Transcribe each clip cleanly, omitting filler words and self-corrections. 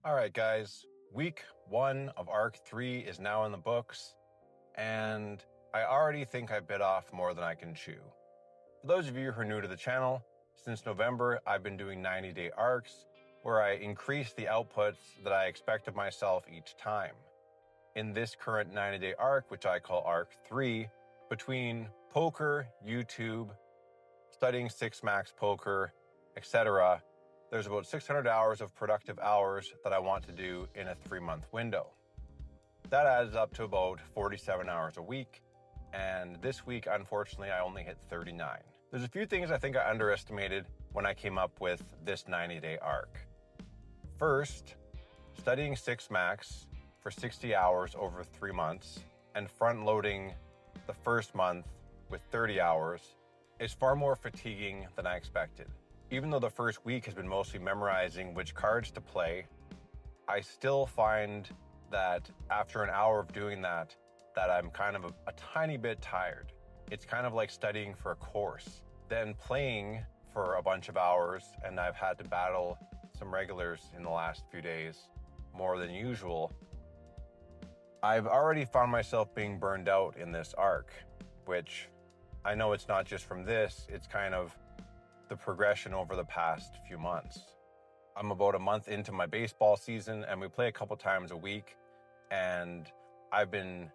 All right, guys, week 1 of ARC 3 is now in the books, and I already think I bit off more than I can chew. For those of you who are new to the channel, since November, I've been doing 90-day ARCs, where I increase the outputs that I expect of myself each time. In this current 90-day ARC, which I call ARC 3, between poker, YouTube, studying 6 max poker, etc., there's about 600 hours of productive hours that I want to do in a 3-month window. That adds up to about 47 hours a week, and this week, unfortunately, I only hit 39. There's a few things I think I underestimated when I came up with this 90-day ARC. First, studying 6 max for 60 hours over 3 months and front-loading the first month with 30 hours is far more fatiguing than I expected. Even though the first week has been mostly memorizing which cards to play, I still find that after an hour of doing that I'm kind of a tiny bit tired. It's kind of like studying for a course, then playing for a bunch of hours, and I've had to battle some regulars in the last few days, more than usual. I've already found myself being burned out in this arc, which I know it's not just from this, it's kind of the progression over the past few months. I'm about a month into my baseball season and we play a couple times a week, and I've been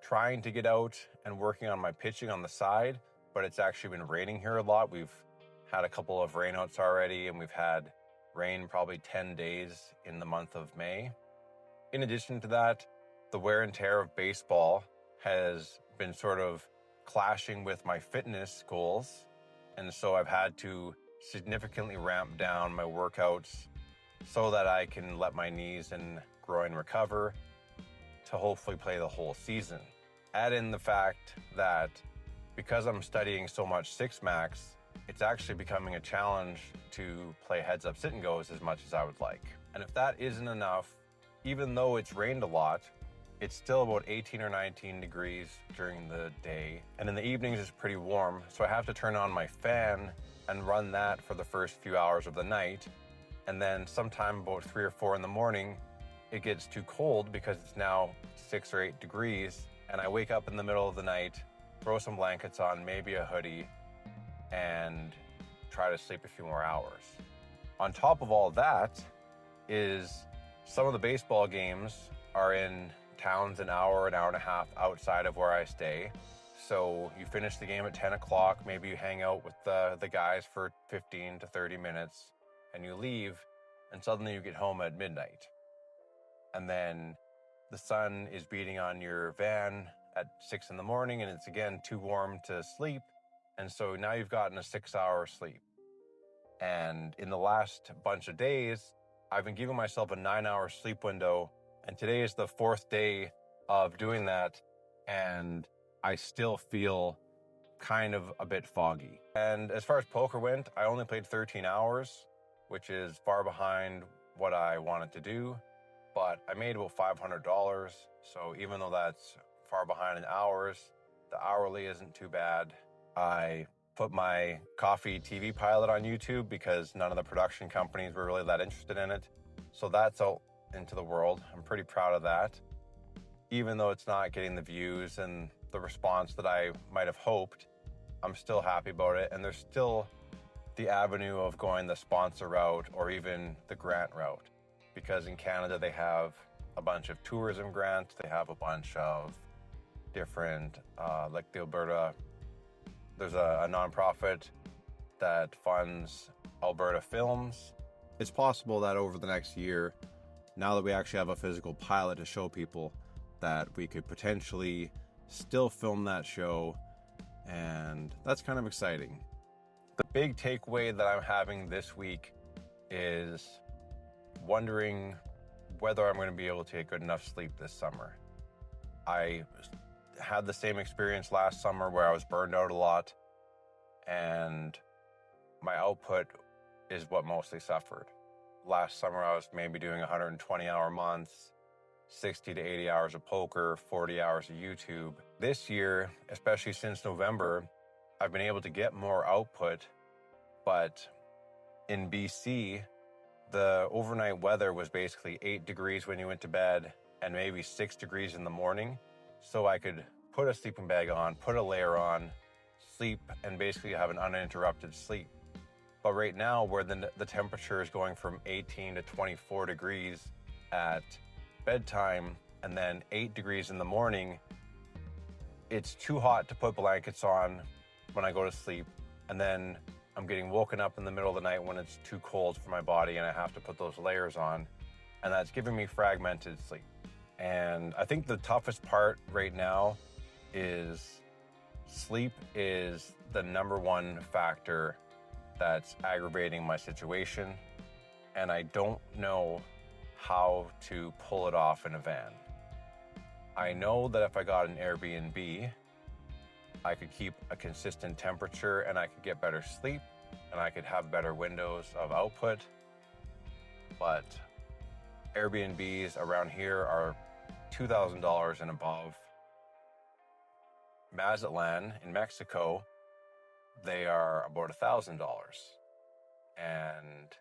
trying to get out and working on my pitching on the side, but it's actually been raining here a lot. We've had a couple of rainouts already, and we've had rain probably 10 days in the month of May. In addition to that, the wear and tear of baseball has been sort of clashing with my fitness goals. And so I've had to significantly ramp down my workouts so that I can let my knees and groin recover to hopefully play the whole season. Add in the fact that because I'm studying so much 6 max, it's actually becoming a challenge to play heads up sit and goes as much as I would like. And if that isn't enough, even though it's rained a lot, it's still about 18 or 19 degrees during the day, and in the evenings it's pretty warm, so I have to turn on my fan and run that for the first few hours of the night, and then sometime about 3 or 4 in the morning, it gets too cold because it's now 6 or 8 degrees, and I wake up in the middle of the night, throw some blankets on, maybe a hoodie, and try to sleep a few more hours. On top of all that is some of the baseball games are in towns an hour and a half outside of where I stay. So you finish the game at 10 o'clock, maybe you hang out with the guys for 15 to 30 minutes, and you leave, and suddenly you get home at midnight. And then the sun is beating on your van at 6 in the morning, and it's again too warm to sleep. And so now you've gotten a 6-hour sleep. And in the last bunch of days, I've been giving myself a 9-hour sleep window, and today is the 4th day of doing that, and I still feel kind of a bit foggy. And as far as poker went, I only played 13 hours, which is far behind what I wanted to do, but I made about $500, so even though that's far behind in hours, the hourly isn't too bad. I put my coffee TV pilot on YouTube because none of the production companies were really that interested in it, so that's out into the world. I'm pretty proud of that. Even though it's not getting the views and the response that I might have hoped, I'm still happy about it. And there's still the avenue of going the sponsor route or even the grant route, because in Canada they have a bunch of tourism grants, they have a bunch of different, like the Alberta, there's a nonprofit that funds Alberta films. It's possible that over the next year, now that we actually have a physical pilot to show people, that we could potentially still film that show, and that's kind of exciting. The big takeaway that I'm having this week is wondering whether I'm going to be able to get good enough sleep this summer. I had the same experience last summer where I was burned out a lot, and my output is what mostly suffered. Last summer, I was maybe doing 120-hour months, 60 to 80 hours of poker, 40 hours of YouTube. This year, especially since November, I've been able to get more output, but in BC, the overnight weather was basically 8 degrees when you went to bed and maybe 6 degrees in the morning. So I could put a sleeping bag on, put a layer on, sleep, and basically have an uninterrupted sleep. But right now, where the temperature is going from 18 to 24 degrees at bedtime and then 8 degrees in the morning, it's too hot to put blankets on when I go to sleep. And then I'm getting woken up in the middle of the night when it's too cold for my body and I have to put those layers on. And that's giving me fragmented sleep. And I think the toughest part right now is sleep is the number one factor that's aggravating my situation. And I don't know how to pull it off in a van. I know that if I got an Airbnb, I could keep a consistent temperature and I could get better sleep and I could have better windows of output. But Airbnbs around here are $2,000 and above. Mazatlan in Mexico, they are about $1,000. And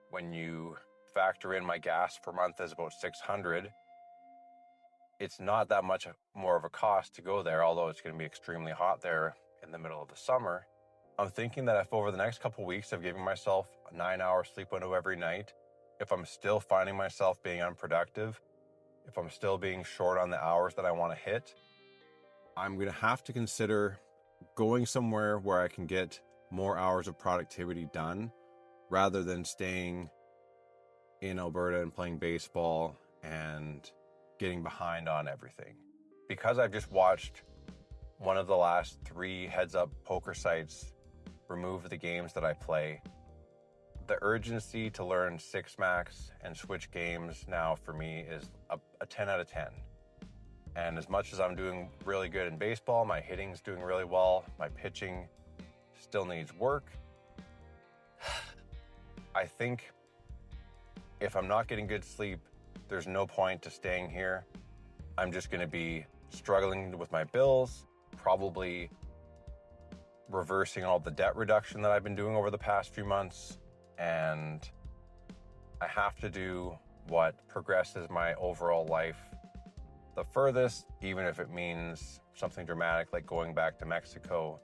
when you factor in my gas per month is about $600, it's not that much more of a cost to go there, although it's going to be extremely hot there in the middle of the summer. I'm thinking that if over the next couple of weeks of giving myself a 9-hour sleep window every night, if I'm still finding myself being unproductive, if I'm still being short on the hours that I want to hit, I'm going to have to consider going somewhere where I can get more hours of productivity done rather than staying in Alberta and playing baseball and getting behind on everything. Because I've just watched one of the last 3 heads-up poker sites remove the games that I play, the urgency to learn 6-max and switch games now for me is a 10 out of 10. And as much as I'm doing really good in baseball, my hitting's doing really well, my pitching still needs work. I think if I'm not getting good sleep, there's no point to staying here. I'm just going to be struggling with my bills, probably reversing all the debt reduction that I've been doing over the past few months. And I have to do what progresses my overall life the furthest, even if it means something dramatic like going back to Mexico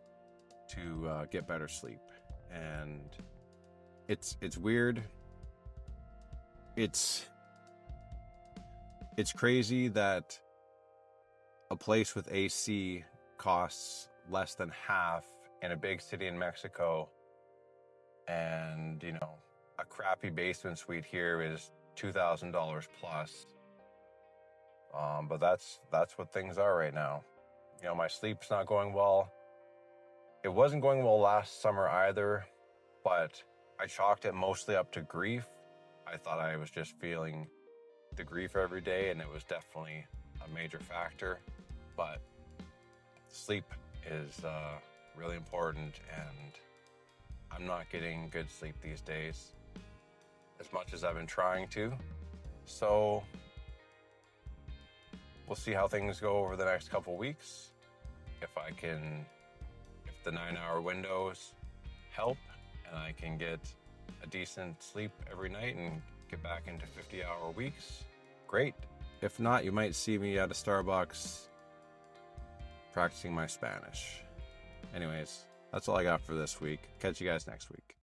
to get better sleep. And it's weird. It's crazy that a place with AC costs less than half in a big city in Mexico, and a crappy basement suite here is $2,000 plus. But that's what things are right now. My sleep's not going well. It wasn't going well last summer either, but I chalked it mostly up to grief. I thought I was just feeling the grief every day, and it was definitely a major factor. But sleep is really important, and I'm not getting good sleep these days as much as I've been trying to. So we'll see how things go over the next couple weeks. If the 9-hour windows help and I can get a decent sleep every night and get back into 50-hour weeks, great. If not, you might see me at a Starbucks practicing my Spanish. Anyways, that's all I got for this week. Catch you guys next week.